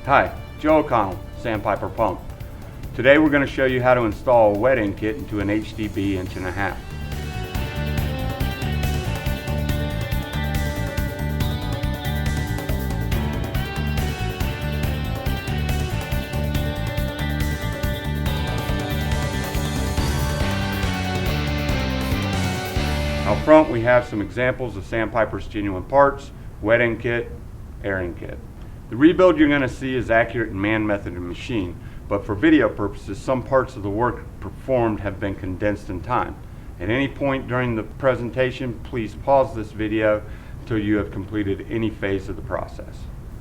Hi, Joe O'Connell, Sandpiper Pump. Today we're going to show you how to install a wet end kit into an HDB 1.5 inch. Out front we have some examples of Sandpiper's genuine parts, wet end kit, air end kit. The rebuild you're going to see is accurate in man method and machine, but for video purposes some parts of the work performed have been condensed in time. At any point during the presentation, please pause this video until you have completed any phase of the process.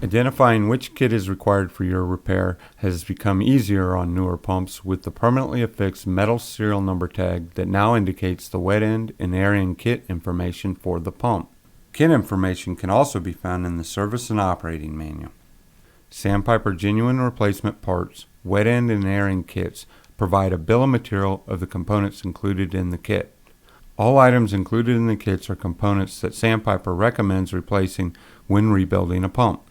Identifying which kit is required for your repair has become easier on newer pumps with the permanently affixed metal serial number tag that now indicates the wet end and air end kit information for the pump. Kit information can also be found in the service and operating manual. Sandpiper genuine replacement parts, wet end and air end kits provide a bill of material of the components included in the kit. All items included in the kits are components that Sandpiper recommends replacing when rebuilding a pump.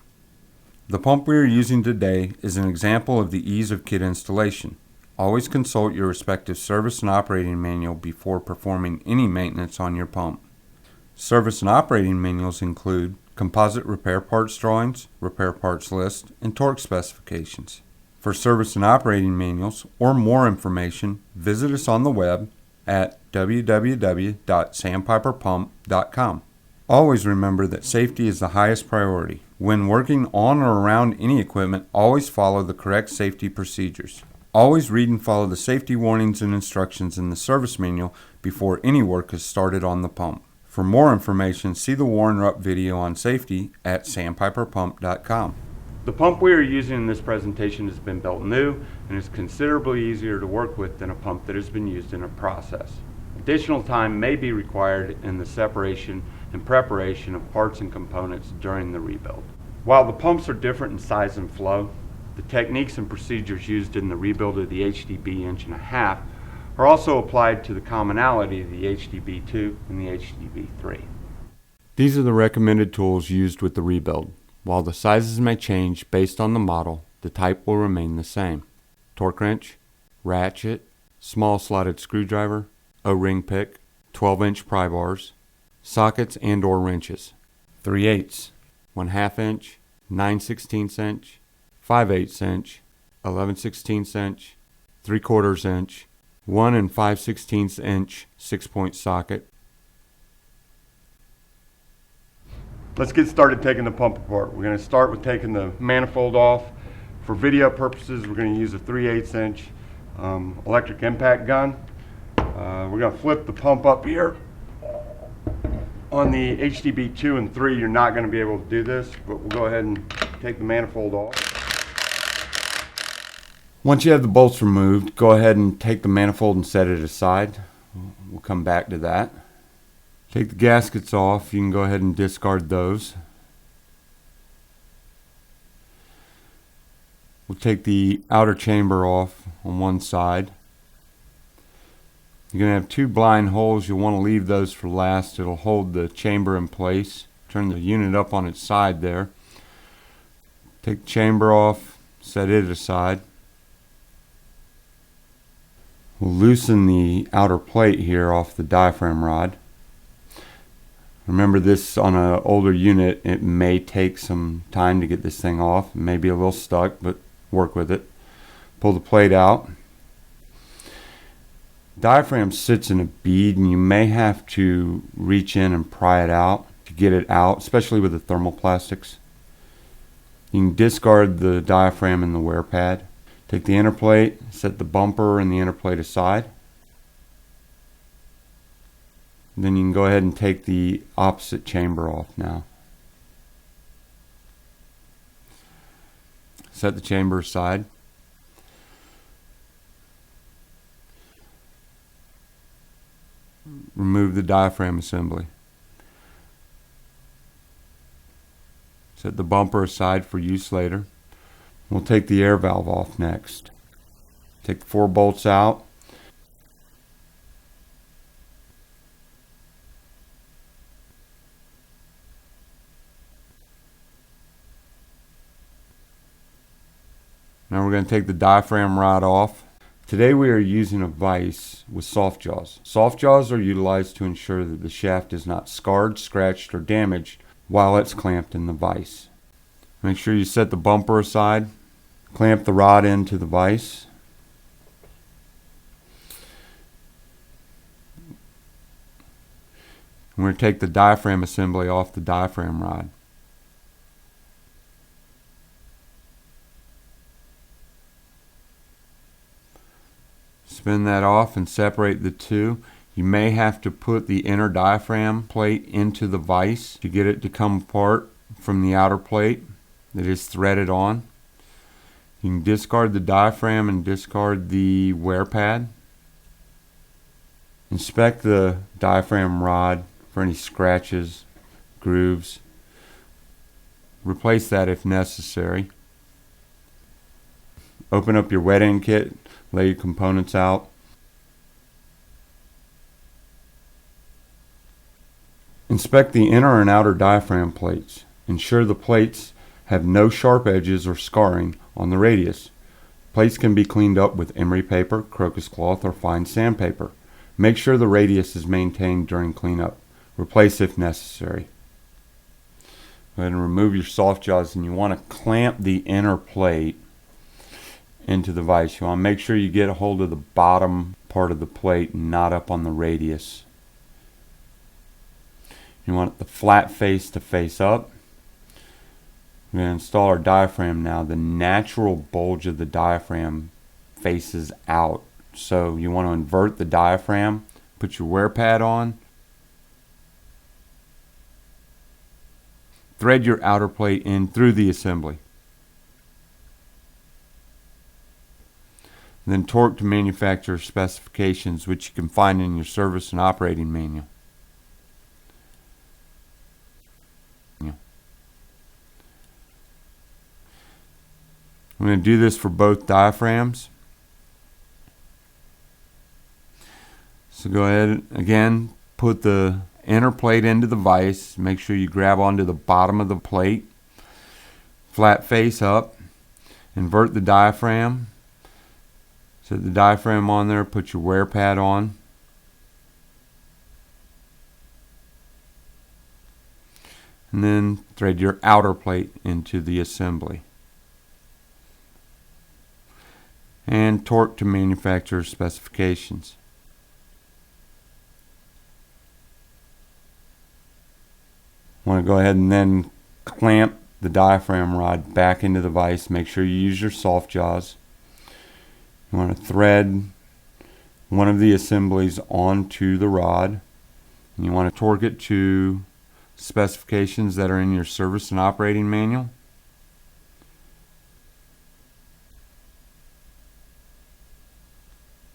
The pump we are using today is an example of the ease of kit installation. Always consult your respective service and operating manual before performing any maintenance on your pump. Service and operating manuals include composite repair parts drawings, repair parts list, and torque specifications. For service and operating manuals or more information, visit us on the web at www.sandpiperpump.com. Always remember that safety is the highest priority. When working on or around any equipment, always follow the correct safety procedures. Always read and follow the safety warnings and instructions in the service manual before any work is started on the pump. For more information, see the Warren Rupp video on safety at sandpiperpump.com. The pump we are using in this presentation has been built new and is considerably easier to work with than a pump that has been used in a process. Additional time may be required in the separation and preparation of parts and components during the rebuild. While the pumps are different in size and flow, the techniques and procedures used in the rebuild of the HDB 1.5 inch are also applied to the commonality of the HDB2 and the HDB3. These are the recommended tools used with the rebuild. While the sizes may change based on the model, the type will remain the same. Torque wrench, ratchet, small slotted screwdriver, O-ring pick, 12-inch pry bars, sockets and or wrenches, 3/8, 1/2 inch, 9/16 inch, 5/8 inch, 11/16 inch, 3/4 inch, 1 5/16 inch 6-point socket. Let's get started taking the pump apart. We're going to start with taking the manifold off. For video purposes, we're going to use a 3/8 inch electric impact gun. We're going to flip the pump up here. On the HDB2 and 3, you're not going to be able to do this, but we'll go ahead and take the manifold off. Once you have the bolts removed, go ahead and take the manifold and set it aside. We'll come back to that. Take the gaskets off. You can go ahead and discard those. We'll take the outer chamber off on one side. You're going to have 2 blind holes. You'll want to leave those for last. It'll hold the chamber in place. Turn the unit up on its side there. Take the chamber off, set it aside. We'll loosen the outer plate here off the diaphragm rod. Remember, this on an older unit, it may take some time to get this thing off. It may be a little stuck, but work with it. Pull the plate out. Diaphragm sits in a bead and you may have to reach in and pry it out to get it out, especially with the thermoplastics. You can discard the diaphragm and the wear pad. Take the inner plate, set the bumper and the inner plate aside. And then you can go ahead and take the opposite chamber off now. Set the chamber aside. Remove the diaphragm assembly. Set the bumper aside for use later. We'll take the air valve off next. Take the 4 bolts out. Now we're going to take the diaphragm rod off. Today we are using a vise with soft jaws. Soft jaws are utilized to ensure that the shaft is not scarred, scratched, or damaged while it's clamped in the vise. Make sure you set the bumper aside. Clamp the rod into the vise. We're going to take the diaphragm assembly off the diaphragm rod. Spin that off and separate the two. You may have to put the inner diaphragm plate into the vise to get it to come apart from the outer plate that is threaded on. You can discard the diaphragm and discard the wear pad. Inspect the diaphragm rod for any scratches, grooves. Replace that if necessary. Open up your wet end kit, lay your components out. Inspect the inner and outer diaphragm plates. Ensure the plates have no sharp edges or scarring on the radius. Plates can be cleaned up with emery paper, crocus cloth, or fine sandpaper. Make sure the radius is maintained during cleanup. Replace if necessary. Go ahead and remove your soft jaws, and you want to clamp the inner plate into the vise. You want to make sure you get a hold of the bottom part of the plate and not up on the radius. You want the flat face to face up. We're going to install our diaphragm now. The natural bulge of the diaphragm faces out. So you want to invert the diaphragm, put your wear pad on, thread your outer plate in through the assembly. And then torque to manufacturer specifications, which you can find in your service and operating manual. I'm going to do this for both diaphragms. So go ahead again, put the inner plate into the vise. Make sure you grab onto the bottom of the plate. Flat face up. Invert the diaphragm. Set the diaphragm on there. Put your wear pad on. And then thread your outer plate into the assembly. And torque to manufacturer specifications. Want to go ahead and then clamp the diaphragm rod back into the vise. Make sure you use your soft jaws. You want to thread one of the assemblies onto the rod. And you want to torque it to specifications that are in your service and operating manual.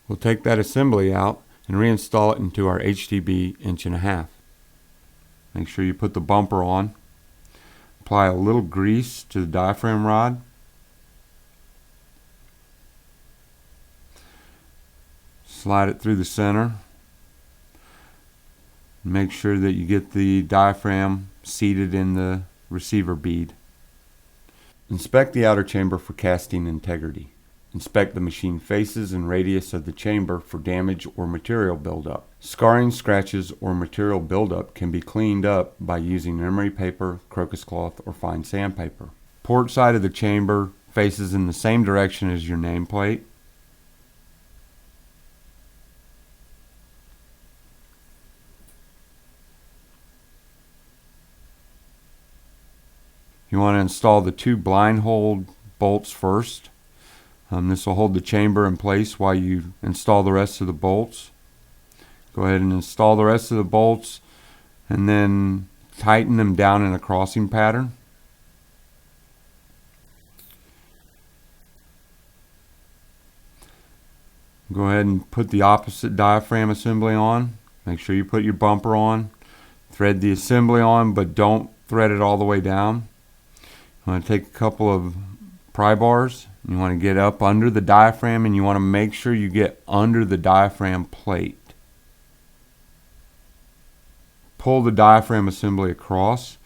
We'll take that assembly out and reinstall it into our HDB 1.5 inch. Make sure you put the bumper on. Apply a little grease to the diaphragm rod. Slide it through the center. Make sure that you get the diaphragm seated in the receiver bead. Inspect the outer chamber for casting integrity. Inspect the machine faces and radius of the chamber for damage or material buildup. Scarring, scratches, or material buildup can be cleaned up by using emery paper, crocus cloth, or fine sandpaper. Port side of the chamber faces in the same direction as your nameplate. You want to install the two blind hole bolts first. This will hold the chamber in place while you install the rest of the bolts. Go ahead and install the rest of the bolts and then tighten them down in a crossing pattern. Go ahead and put the opposite diaphragm assembly on. Make sure you put your bumper on. Thread the assembly on, but don't thread it all the way down. You want to take a couple of pry bars. You want to get up under the diaphragm, and you want to make sure you get under the diaphragm plate. Pull the diaphragm assembly across.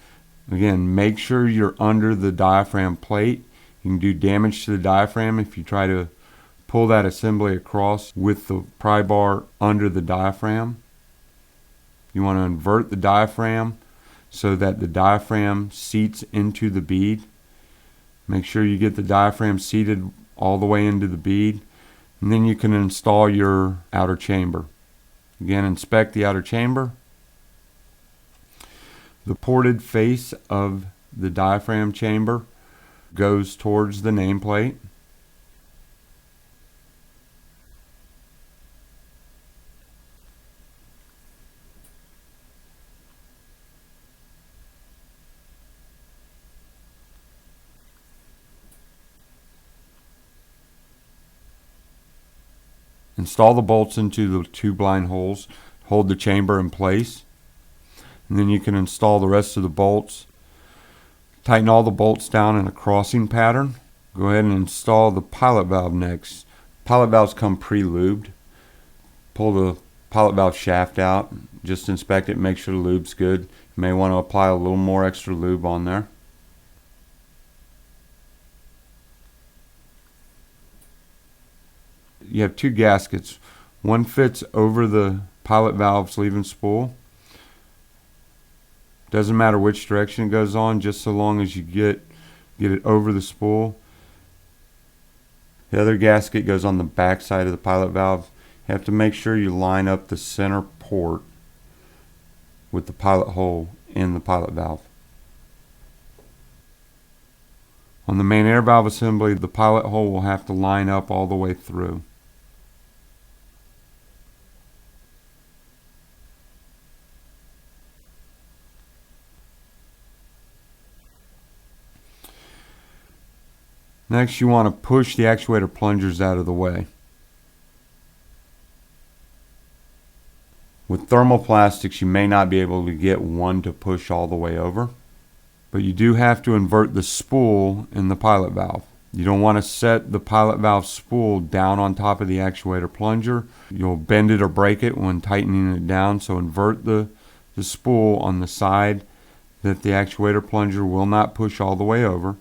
Again, make sure you're under the diaphragm plate. You can do damage to the diaphragm if you try to pull that assembly across with the pry bar under the diaphragm. You want to invert the diaphragm so that the diaphragm seats into the bead. Make sure you get the diaphragm seated all the way into the bead, and then you can install your outer chamber. Again, inspect the outer chamber. The ported face of the diaphragm chamber goes towards the nameplate. Install the bolts into the two blind holes, hold the chamber in place, and then you can install the rest of the bolts. Tighten all the bolts down in a crossing pattern. Go ahead and install the pilot valve next. Pilot valves come pre-lubed. Pull the pilot valve shaft out. Just inspect it, make sure the lube's good. You may want to apply a little more extra lube on there. You have two gaskets. One fits over the pilot valve sleeve and spool. Doesn't matter which direction it goes on, just so long as you get it over the spool. The other gasket goes on the back side of the pilot valve. You have to make sure you line up the center port with the pilot hole in the pilot valve. On the main air valve assembly, the pilot hole will have to line up all the way through. Next, you want to push the actuator plungers out of the way. With thermoplastics, you may not be able to get one to push all the way over, but you do have to invert the spool in the pilot valve. You don't want to set the pilot valve spool down on top of the actuator plunger. You'll bend it or break it when tightening it down, so invert the spool on the side that the actuator plunger will not push all the way over.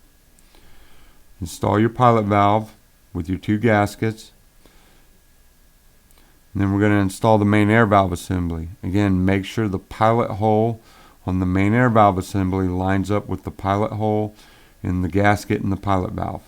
Install your pilot valve with your two gaskets. And then we're going to install the main air valve assembly. Again, make sure the pilot hole on the main air valve assembly lines up with the pilot hole in the gasket in the pilot valve.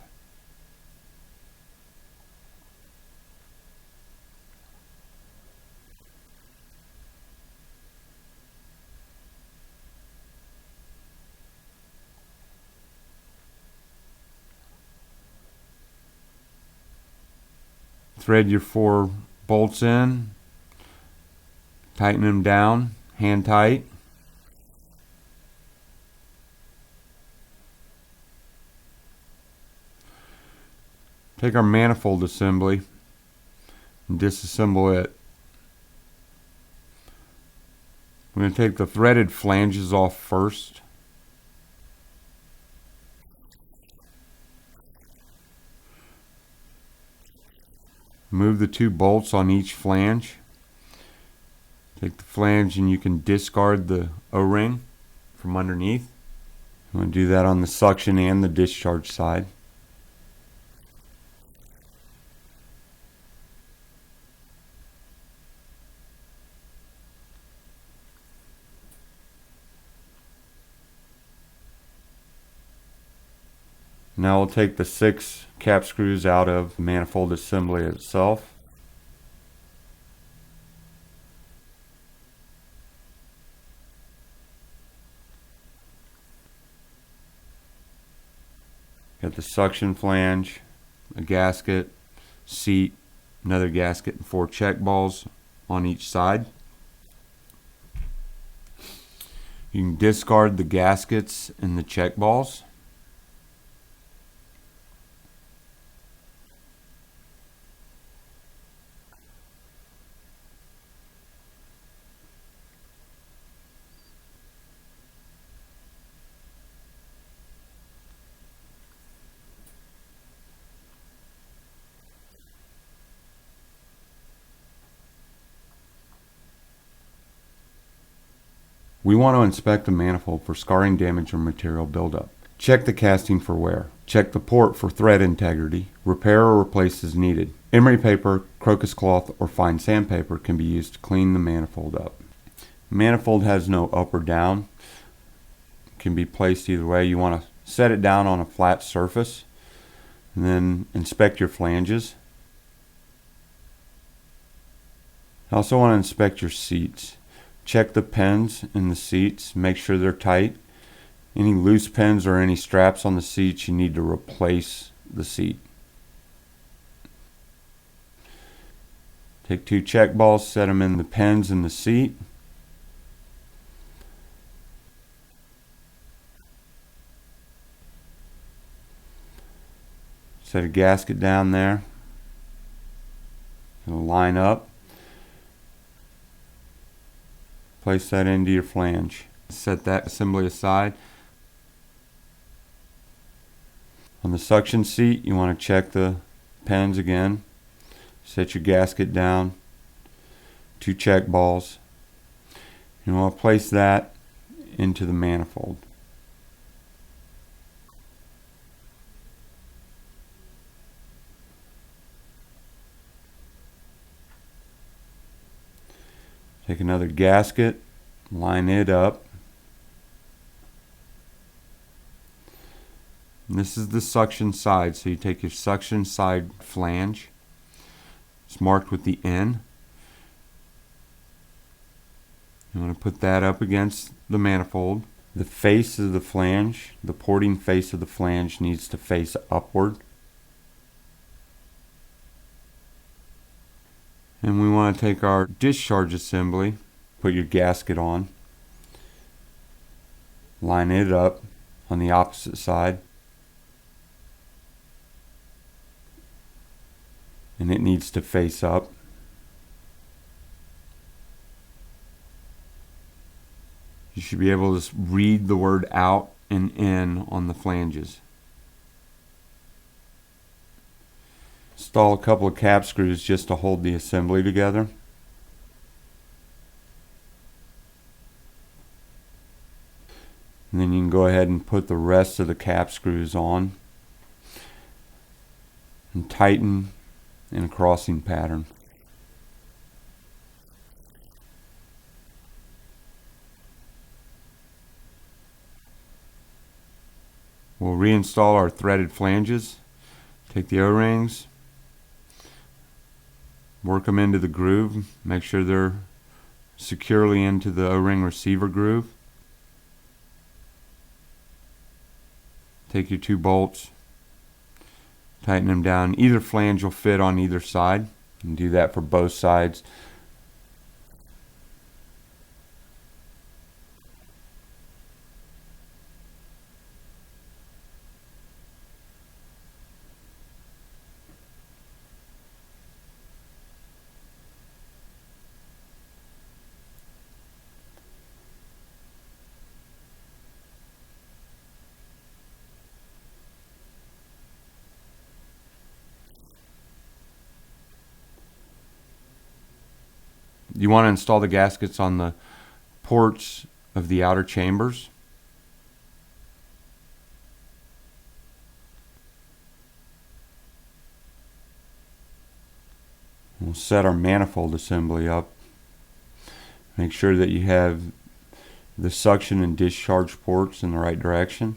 Thread your 4 bolts in, tighten them down, hand tight. Take our manifold assembly and disassemble it. We're going to take the threaded flanges off first. Move the 2 bolts on each flange. Take the flange and you can discard the O-ring from underneath. I'm going to do that on the suction and the discharge side. Now we'll take the 6 cap screws out of the manifold assembly itself. Got the suction flange, a gasket, seat, another gasket, and 4 check balls on each side. You can discard the gaskets and the check balls. We want to inspect the manifold for scarring, damage, or material buildup. Check the casting for wear. Check the port for thread integrity. Repair or replace as needed. Emery paper, crocus cloth, or fine sandpaper can be used to clean the manifold up. Manifold has no up or down. It can be placed either way. You want to set it down on a flat surface and then inspect your flanges. I also want to inspect your seats. Check the pins in the seats, make sure they're tight. Any loose pins or any straps on the seats, you need to replace the seat. Take 2 check balls, set them in the pins in the seat. Set a gasket down there. It'll line up. Place that into your flange. Set that assembly aside. On the suction seat, you want to check the pins again. Set your gasket down. 2 check balls. You want to place that into the manifold. Take another gasket, line it up. And this is the suction side, so you take your suction side flange. It's marked with the N. You want to put that up against the manifold. The face of the flange, the porting face of the flange needs to face upward. And we want to take our discharge assembly, put your gasket on, line it up on the opposite side, and it needs to face up. You should be able to read the word out and in on the flanges. Install a couple of cap screws just to hold the assembly together. And then you can go ahead and put the rest of the cap screws on and tighten in a crossing pattern. We'll reinstall our threaded flanges. Take the O-rings, work them into the groove, make sure they're securely into the O-ring receiver groove. Take your 2 bolts, tighten them down. Either flange will fit on either side. You can do that for both sides. You want to install the gaskets on the ports of the outer chambers. We'll set our manifold assembly up. Make sure that you have the suction and discharge ports in the right direction,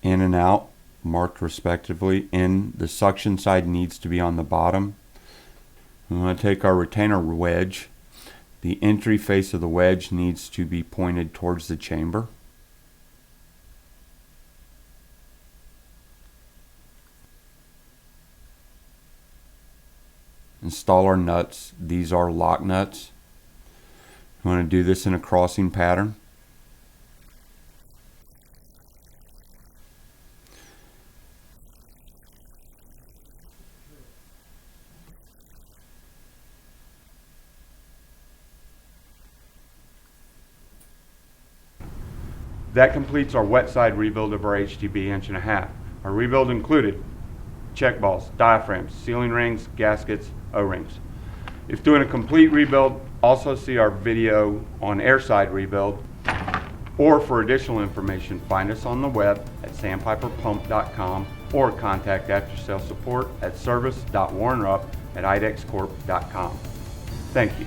in and out, marked respectively. The suction side needs to be on the bottom. We want to take our retainer wedge. The entry face of the wedge needs to be pointed towards the chamber. Install our nuts. These are lock nuts. We want to do this in a crossing pattern. That completes our wet side rebuild of our HDB 1.5 inch. Our rebuild included check balls, diaphragms, sealing rings, gaskets, O-rings. If doing a complete rebuild, also see our video on airside rebuild. Or for additional information, find us on the web at sandpiperpump.com or contact after sales support at service.warrenrupp@idexcorp.com. Thank you.